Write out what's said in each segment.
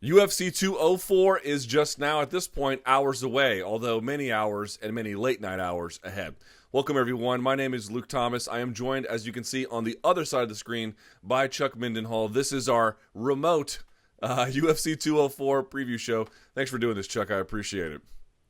UFC 204 is just now, at this point, hours away, although many hours and many late night hours ahead. Welcome, everyone. My name is Luke Thomas. I am joined, as you can see on the other side of the screen, by Chuck Mindenhall. This is our remote UFC 204 preview show. Thanks for doing this, Chuck. I appreciate it.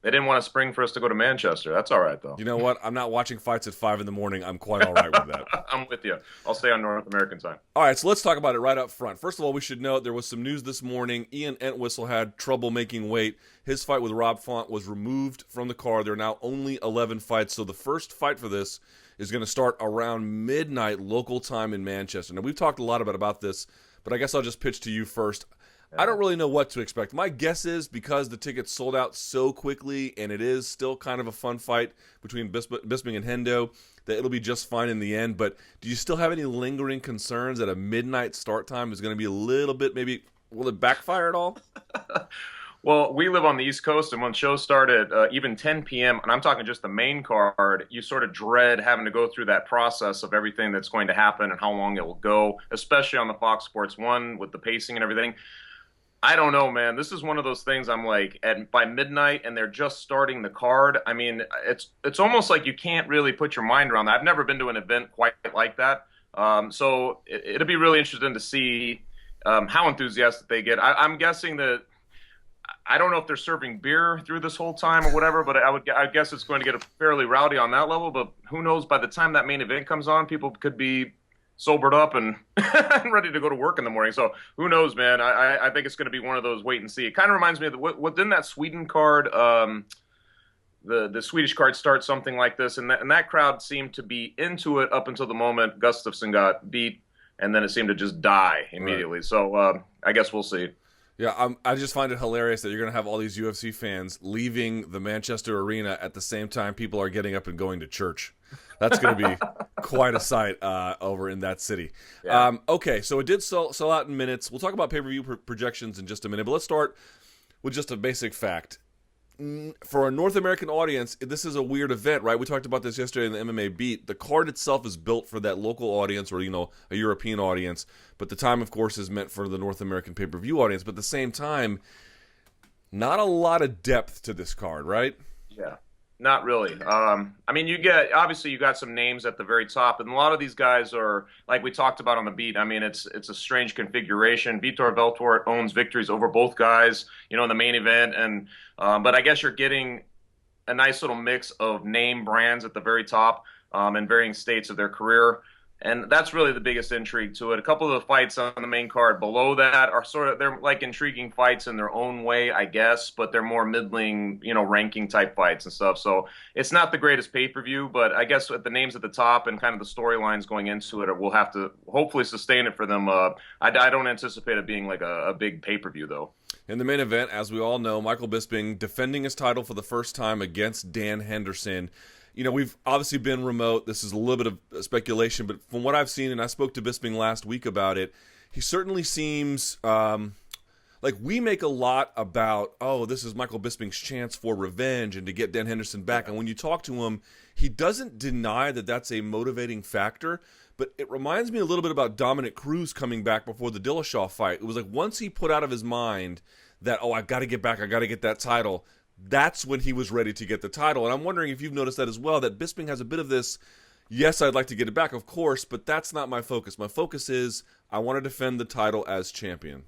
They didn't want to spring for us to go to Manchester. That's all right, though. You know what? I'm not watching fights at 5 in the morning. I'm quite all right with that. I'm with you. I'll stay on North American time. All right, so let's talk about it right up front. First of all, we should note there was some news this morning. Ian Entwistle had trouble making weight. His fight with Rob Font was removed from the card. There are now only 11 fights, so the first fight for this is going to start around midnight local time in Manchester. Now, we've talked a lot about this, but I guess I'll just pitch to you first. I don't really know what to expect. My guess is because the tickets sold out so quickly and it is still kind of a fun fight between Bisping and Hendo, that it'll be just fine in the end. But do you still have any lingering concerns that a midnight start time is going to be a little bit, maybe, will it backfire at all? Well, we live on the East Coast, and when shows start at even 10 p.m., and I'm talking just the main card, you sort of dread having to go through that process of everything that's going to happen and how long it will go, especially on the Fox Sports 1 with the pacing and everything. I don't know, man. This is one of those things I'm like, by midnight and they're just starting the card. I mean, it's almost like you can't really put your mind around that. I've never been to an event quite like that. So it'll be really interesting to see how enthusiastic they get. I'm guessing that, I don't know if they're serving beer through this whole time or whatever, but I guess it's going to get fairly rowdy on that level. But who knows, by the time that main event comes on, people could be sobered up and ready to go to work in the morning. So who knows, man? I think it's going to be one of those wait and see. It kind of reminds me of what didn't that Sweden card, the Swedish card start something like this, and that crowd seemed to be into it up until the moment Gustafsson got beat, and then it seemed to just die immediately. Right. So I guess we'll see. Yeah, I just find it hilarious that you're going to have all these UFC fans leaving the Manchester arena at the same time people are getting up and going to church. That's going to be quite a sight over in that city. Yeah. Okay, so it did sell out in minutes. We'll talk about pay-per-view projections in just a minute, but let's start with just a basic fact. For a North American audience, this is a weird event, right? We talked about this yesterday in the MMA Beat. The card itself is built for that local audience or, a European audience, but the time, of course, is meant for the North American pay-per-view audience. But at the same time, not a lot of depth to this card, right? Yeah. Not really. I mean, you got some names at the very top, and a lot of these guys are, like we talked about on the Beat. I mean, it's a strange configuration. Vitor Belfort owns victories over both guys, in the main event, and but I guess you're getting a nice little mix of name brands at the very top, in varying states of their career. And that's really the biggest intrigue to it. A couple of the fights on the main card below that are they're like intriguing fights in their own way, I guess, but they're more middling, ranking type fights and stuff. So it's not the greatest pay-per-view, but I guess with the names at the top and kind of the storylines going into it, we'll have to hopefully sustain it for them. I don't anticipate it being like a big pay-per-view, though. In the main event, as we all know, Michael Bisping defending his title for the first time against Dan Henderson. We've obviously been remote. This is a little bit of speculation, but from what I've seen, and I spoke to Bisping last week about it, he certainly seems like we make a lot about, this is Michael Bisping's chance for revenge and to get Dan Henderson back. And when you talk to him, he doesn't deny that that's a motivating factor, but it reminds me a little bit about Dominic Cruz coming back before the Dillashaw fight. It was like once he put out of his mind that, I've got to get back, I got to get that title, that's when he was ready to get the title. And I'm wondering if you've noticed that as well, that Bisping has a bit of this, yes, I'd like to get it back, of course, but that's not my focus. My focus is I want to defend the title as champion.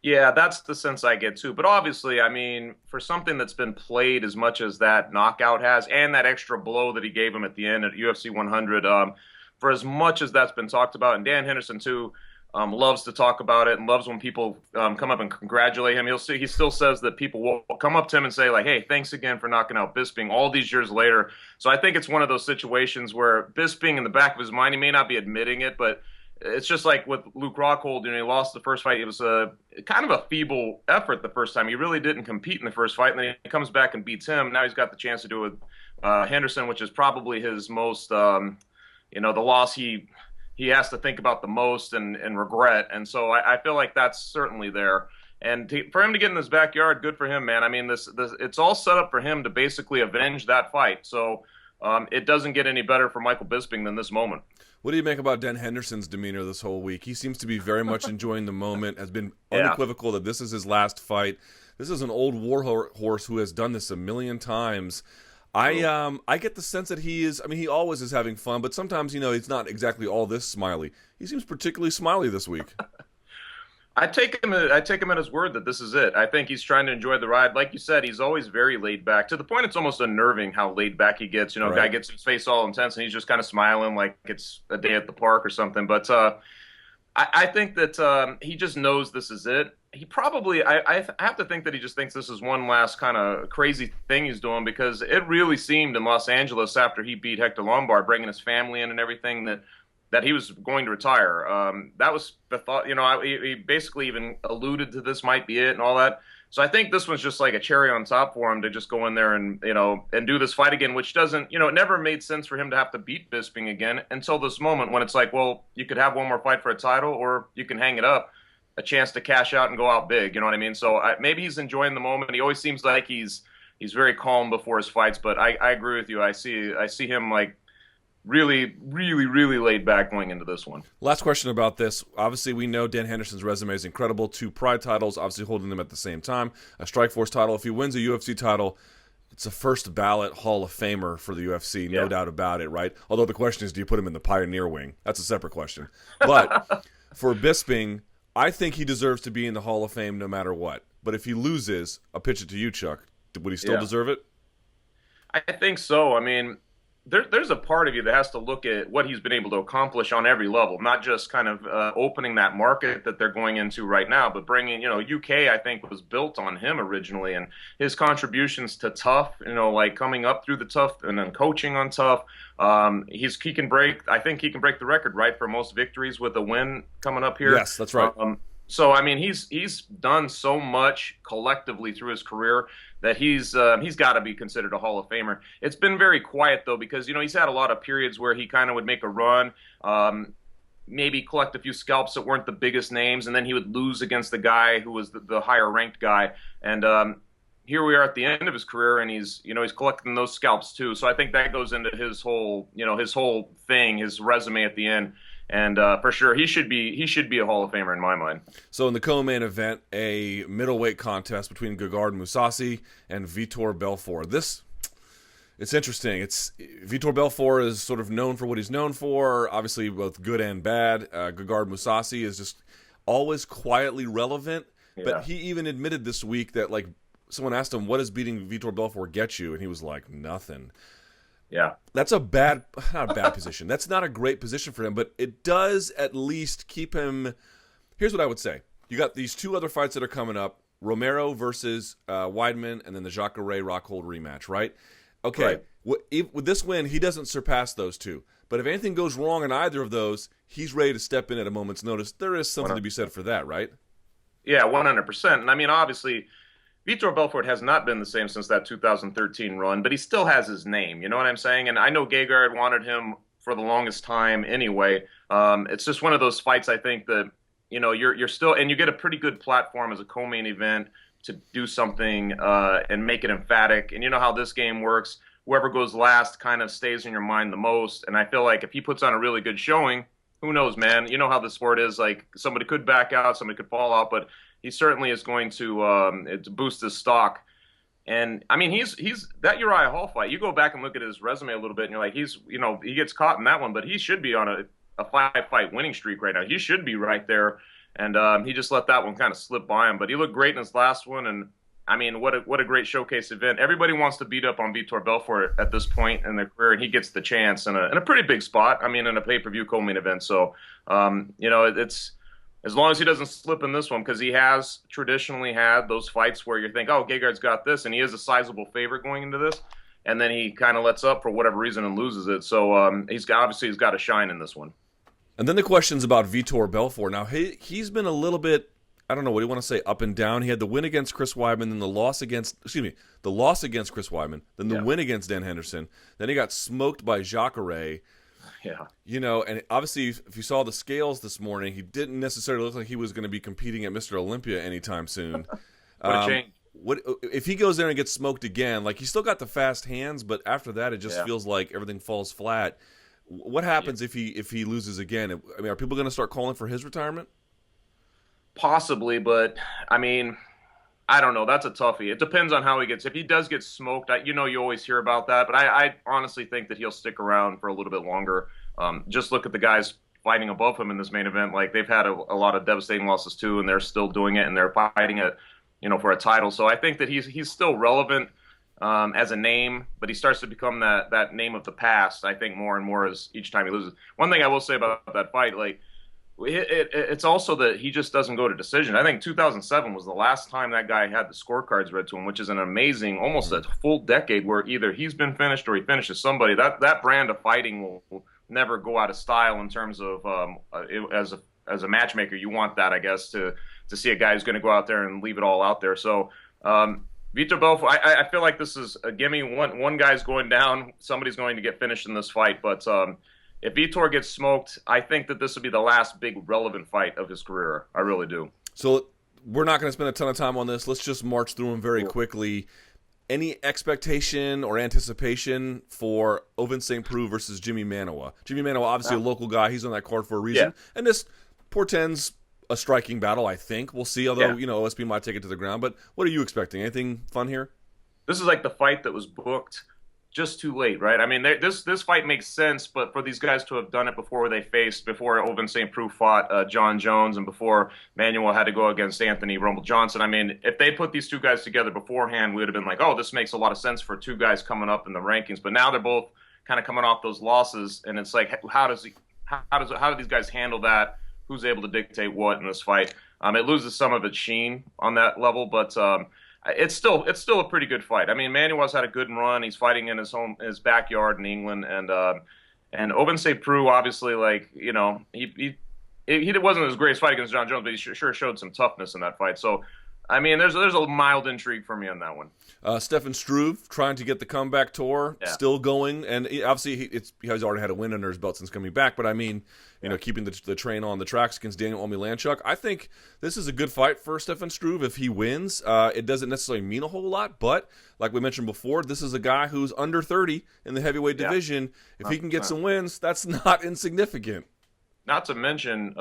Yeah, that's the sense I get too. But obviously, I mean, for something that's been played as much as that knockout has, and that extra blow that he gave him at the end at UFC 100, for as much as that's been talked about, and Dan Henderson too, loves to talk about it and loves when people come up and congratulate him. He still says that people will come up to him and say, like, hey, thanks again for knocking out Bisping all these years later. So I think it's one of those situations where Bisping, in the back of his mind, he may not be admitting it, but it's just like with Luke Rockhold. He lost the first fight. It was a kind of a feeble effort the first time. He really didn't compete in the first fight, and then he comes back and beats him. Now he's got the chance to do it with Henderson, which is probably his most, the loss he has to think about the most and regret. And so I feel like that's certainly there. And for him to get in his backyard, good for him, man. I mean, this it's all set up for him to basically avenge that fight. So it doesn't get any better for Michael Bisping than this moment. What do you make about Dan Henderson's demeanor this whole week? He seems to be very much enjoying the moment, has been unequivocal that this is his last fight. This is an old war horse who has done this a million times. I get the sense that he is, I mean, he always is having fun, but sometimes, he's not exactly all this smiley. He seems particularly smiley this week. I take him at his word that this is it. I think he's trying to enjoy the ride. Like you said, he's always very laid back, to the point it's almost unnerving how laid back he gets. Right. Guy gets his face all intense and he's just kind of smiling like it's a day at the park or something. But I think that he just knows this is it. He probably, I have to think that he just thinks this is one last kind of crazy thing he's doing, because it really seemed in Los Angeles after he beat Hector Lombard, bringing his family in and everything, that he was going to retire. That was the thought. He basically even alluded to this might be it and all that. So I think this was just like a cherry on top for him to just go in there and do this fight again, which doesn't, it never made sense for him to have to beat Bisping again until this moment when it's like, well, you could have one more fight for a title or you can hang it up, a chance to cash out and go out big. You know what I mean? So maybe he's enjoying the moment. He always seems like he's very calm before his fights, but I agree with you. I see him like really, really, really laid back going into this one. Last question about this. Obviously, we know Dan Henderson's resume is incredible. 2 Pride titles, obviously holding them at the same time. A Strikeforce title. If he wins a UFC title, it's a first ballot Hall of Famer for the UFC, no doubt about it, right? Although the question is, do you put him in the Pioneer wing? That's a separate question. But for Bisping, I think he deserves to be in the Hall of Fame no matter what. But if he loses, I'll pitch it to you, Chuck. Would he still deserve it? I think so. I mean, there's a part of you that has to look at what he's been able to accomplish on every level, not just kind of opening that market that they're going into right now, but bringing, UK, I think, was built on him originally, and his contributions to tough, like coming up through the tough and then coaching on tough. I think he can break the record, right, for most victories with a win coming up here. Yes, that's right. So, I mean, he's done so much collectively through his career that he's got to be considered a Hall of Famer. It's been very quiet, though, because, he's had a lot of periods where he kind of would make a run, maybe collect a few scalps that weren't the biggest names, and then he would lose against the guy who was the higher-ranked guy. And here we are at the end of his career, and he's collecting those scalps, too. So I think that goes into his whole thing, his resume at the end. And for sure, he should be a Hall of Famer in my mind. So in the co-main event, a middleweight contest between Gegard Mousasi and Vitor Belfort. It's interesting. Vitor Belfort is sort of known for what he's known for, obviously both good and bad. Gegard Mousasi is just always quietly relevant. Yeah. But he even admitted this week that, like, someone asked him, what does beating Vitor Belfort get you? And he was like, nothing. Yeah. That's not a bad position. That's not a great position for him, but it does at least keep him. Here's what I would say. You got these 2 other fights that are coming up, Romero versus Weidman, and then the Jacare Rockhold rematch, right? Okay. Right. With this win, he doesn't surpass those 2. But if anything goes wrong in either of those, he's ready to step in at a moment's notice. There is something 100%. To be said for that, right? Yeah, 100%. And I mean, obviously, Vitor Belfort has not been the same since that 2013 run, but he still has his name. You know what I'm saying? And I know Gegard wanted him for the longest time anyway. It's just one of those fights, I think, that, you're still, and you get a pretty good platform as a co-main event to do something and make it emphatic. And you know how this game works. Whoever goes last kind of stays in your mind the most. And I feel like if he puts on a really good showing, who knows, man? You know how the sport is. Like, somebody could back out, somebody could fall out, but he certainly is going to boost his stock. And I mean, he's that Uriah Hall fight. You go back and look at his resume a little bit, and you're like, he gets caught in that one, but he should be on a 5-fight winning streak right now. He should be right there, and he just let that one kind of slip by him. But he looked great in his last one, and I mean, what a great showcase event. Everybody wants to beat up on Vitor Belfort at this point in their career, and he gets the chance in a pretty big spot. I mean, in a pay-per-view co-main event. So, it's. As long as he doesn't slip in this one, because he has traditionally had those fights where you think, oh, Gegard's got this, and he is a sizable favorite going into this, and then he kind of lets up for whatever reason and loses it. So he's got to shine in this one. And then the questions about Vitor Belfort. Now, he's been a little bit, I don't know, what do you want to say, up and down? He had the win against Chris Weidman, then the loss against Chris Weidman, then the win against Dan Henderson. Then he got smoked by Jacare. Yeah. And obviously, if you saw the scales this morning, he didn't necessarily look like he was going to be competing at Mr. Olympia anytime soon. What a change. What if he goes there and gets smoked again? Like, he's still got the fast hands, but after that, it just feels like everything falls flat. What happens if he loses again? I mean, are people going to start calling for his retirement? Possibly, but I mean, I don't know. That's a toughie. It depends on how he gets. If he does get smoked, you always hear about that. But I honestly think that he'll stick around for a little bit longer. Just look at the guys fighting above him in this main event. Like they've had a lot of devastating losses too, and they're still doing it, and they're fighting it, for a title. So I think that he's still relevant as a name, but he starts to become that name of the past. I think more and more as each time he loses. One thing I will say about that fight, like. It's also that he just doesn't go to decision. I think 2007 was the last time that guy had the scorecards read to him, which is an amazing, almost a full decade where either he's been finished or he finishes somebody. That brand of fighting will never go out of style in terms of as a matchmaker. You want that, I guess, to see a guy who's going to go out there and leave it all out there. So Vitor Belfort, I feel like this is a gimme. One guy's going down, somebody's going to get finished in this fight, but. If Vitor gets smoked, I think that this will be the last big relevant fight of his career. I really do. So we're not going to spend a ton of time on this. Let's just march through them very quickly. Any expectation or anticipation for Ovince St. Preux versus Jimmy Manuwa? Jimmy Manuwa, obviously a local guy. He's on that card for a reason. Yeah. And this portends a striking battle, I think. We'll see, although, OSP might take it to the ground. But what are you expecting? Anything fun here? This is like the fight that was booked just too late, right? I mean, this fight makes sense, but for these guys to have done it before before Ovince St. Preux fought John Jones and before Manuel had to go against Anthony Rumble Johnson, I mean, if they put these two guys together beforehand, we would have been like, oh, this makes a lot of sense for two guys coming up in the rankings. But now they're both kind of coming off those losses, and it's like, how do these guys handle that? Who's able to dictate what in this fight? It loses some of its sheen on that level, but it's still a pretty good fight. I mean, Manuel's had a good run. He's fighting in his backyard in England, and Ovince St. Preux, obviously, like he wasn't his greatest fight against John Jones, but he sure showed some toughness in that fight. So, I mean, there's a mild intrigue for me on that one. Stefan Struve trying to get the comeback tour, still going, and obviously he's already had a win under his belt since coming back. But I mean, keeping the train on the tracks against Daniel Omielanczuk. I think this is a good fight for Stefan Struve if he wins. It doesn't necessarily mean a whole lot, but like we mentioned before, this is a guy who's under 30 in the heavyweight division. If he can get some wins, that's not insignificant. Not to mention,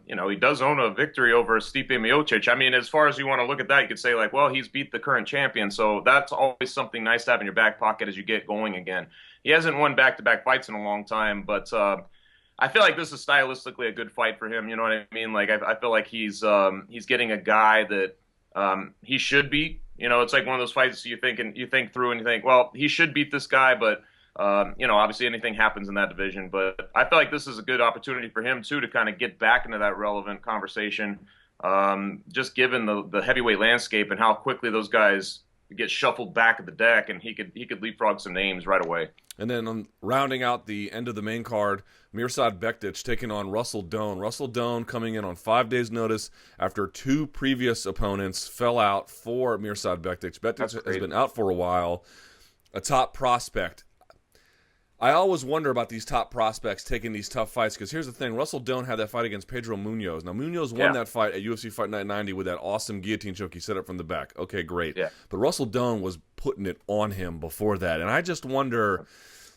he does own a victory over Stipe Miocic. I mean, as far as you want to look at that, you could say, like, well, he's beat the current champion, so that's always something nice to have in your back pocket as you get going again. He hasn't won back-to-back fights in a long time, but I feel like this is stylistically a good fight for him. You know what I mean? Like, I feel like he's getting a guy that he should beat. It's like one of those fights you think through and you think, well, he should beat this guy, but obviously anything happens in that division, but I feel like this is a good opportunity for him too to kind of get back into that relevant conversation. Just given the heavyweight landscape and how quickly those guys get shuffled back at the deck, and he could leapfrog some names right away. And then rounding out the end of the main card, Mirsad Bektic taking on Russell Doane. Russell Doane coming in on 5 days' notice after 2 previous opponents fell out for Mirsad Bektic. Bektic has been out for a while. A top prospect. I always wonder about these top prospects taking these tough fights, because here's the thing. Russell Doane had that fight against Pedro Munoz. Now, Munoz won that fight at UFC Fight Night 90 with that awesome guillotine choke he set up from the back. Okay, great. Yeah. But Russell Doane was putting it on him before that. And I just wonder,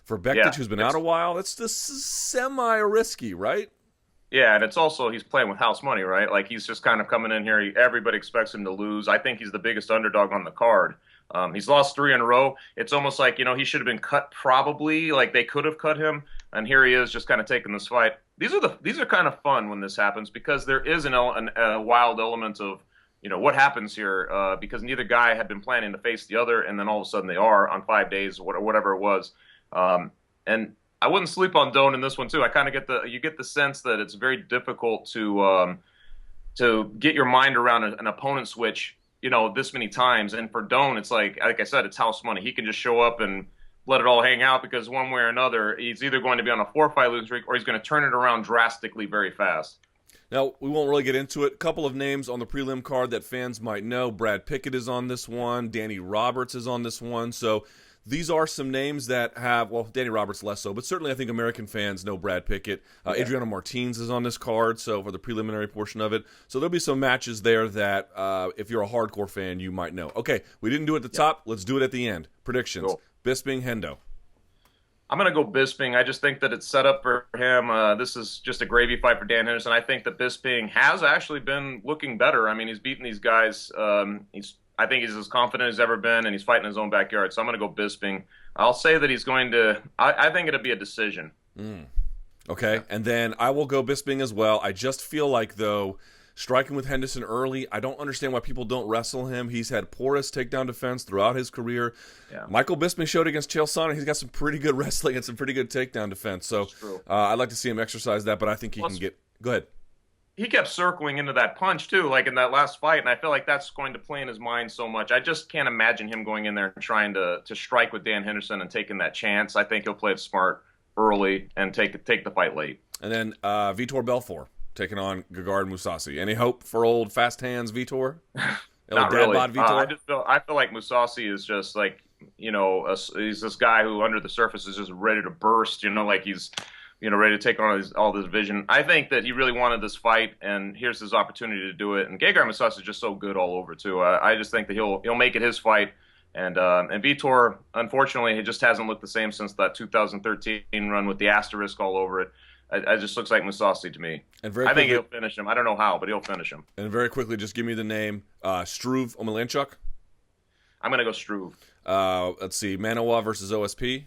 for Bektic, who's been out a while, it's just semi-risky, right? Yeah, and it's also he's playing with house money, right? Like, he's just kind of coming in here. Everybody expects him to lose. I think he's the biggest underdog on the card. He's lost 3 in a row. It's almost like, he should have been cut probably. Like, they could have cut him, and here he is just kind of taking this fight. These are kind of fun when this happens, because there is a wild element of, what happens here, because neither guy had been planning to face the other, and then all of a sudden they are on 5 days or whatever it was. And I wouldn't sleep on Doane in this one too. I kind of get the sense that it's very difficult to get your mind around an opponent switch, this many times. And for Doane, it's like I said, it's house money. He can just show up and let it all hang out, because one way or another, he's either going to be on a 4-fight losing streak or he's going to turn it around drastically very fast. Now, we won't really get into it. A couple of names on the prelim card that fans might know. Brad Pickett is on this one. Danny Roberts is on this one. So these are some names that have, well, Danny Roberts less so, but certainly I think American fans know Brad Pickett. Adriano Martins is on this card, so for the preliminary portion of it. So there'll be some matches there that if you're a hardcore fan, you might know. Okay, we didn't do it at the top. Let's do it at the end. Predictions. Cool. Bisping, Hendo. I'm going to go Bisping. I just think that it's set up for him. This is just a gravy fight for Dan Henderson. I think that Bisping has actually been looking better. I mean, he's beaten these guys. I think he's as confident as ever been, and he's fighting in his own backyard. So I'm going to go Bisping. I'll say that he's going to. I think it'll be a decision. Okay, and then I will go Bisping as well. I just feel like, though, striking with Henderson early, I don't understand why people don't wrestle him. He's had porous takedown defense throughout his career. Yeah. Michael Bisping showed against Chael Sonnen. He's got some pretty good wrestling and some pretty good takedown defense. So I'd like to see him exercise that, but I think he can get – go ahead. He kept circling into that punch, too, like in that last fight, and I feel like that's going to play in his mind so much. I just can't imagine him going in there and trying to strike with Dan Henderson and taking that chance. I think he'll play it smart early and take the fight late. And then Vitor Belfort taking on Gegard Mousasi. Any hope for old fast hands Vitor? Not really. I feel like Mousasi is just like, he's this guy who under the surface is just ready to burst, like he's ready to take on all this vision. I think that he really wanted this fight, and here's his opportunity to do it. And Gegard Mousasi is just so good all over too. I just think that he'll make it his fight. And Vitor, unfortunately, he just hasn't looked the same since that 2013 run with the asterisk all over it. It just looks like Mousasi to me. And I think he'll finish him. I don't know how, but he'll finish him. And very quickly, just give me the name. Struve Omielanczuk? I'm going to go Struve. Let's see. Manuwa versus OSP?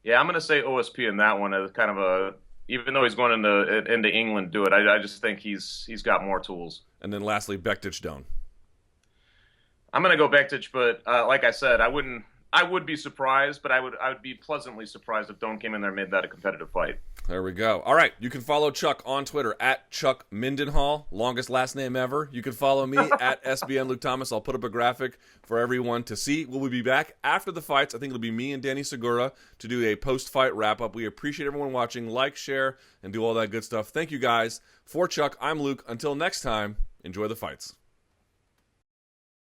Yeah, I'm going to say OSP in that one as kind of even though he's going into England to do it, I just think he's got more tools. And then lastly, Bektic Doan. I'm going to go Bektic, but like I said, I would be surprised, but I would be pleasantly surprised if Doan came in there and made that a competitive fight. There we go. All right, you can follow Chuck on Twitter at Chuck Mindenhall, longest last name ever. You can follow me at SBN Luke Thomas. I'll put up a graphic for everyone to see. We'll be back after the fights. I think it'll be me and Danny Segura to do a post-fight wrap-up. We appreciate everyone watching. Like, share, and do all that good stuff. Thank you, guys. For Chuck, I'm Luke. Until next time, enjoy the fights.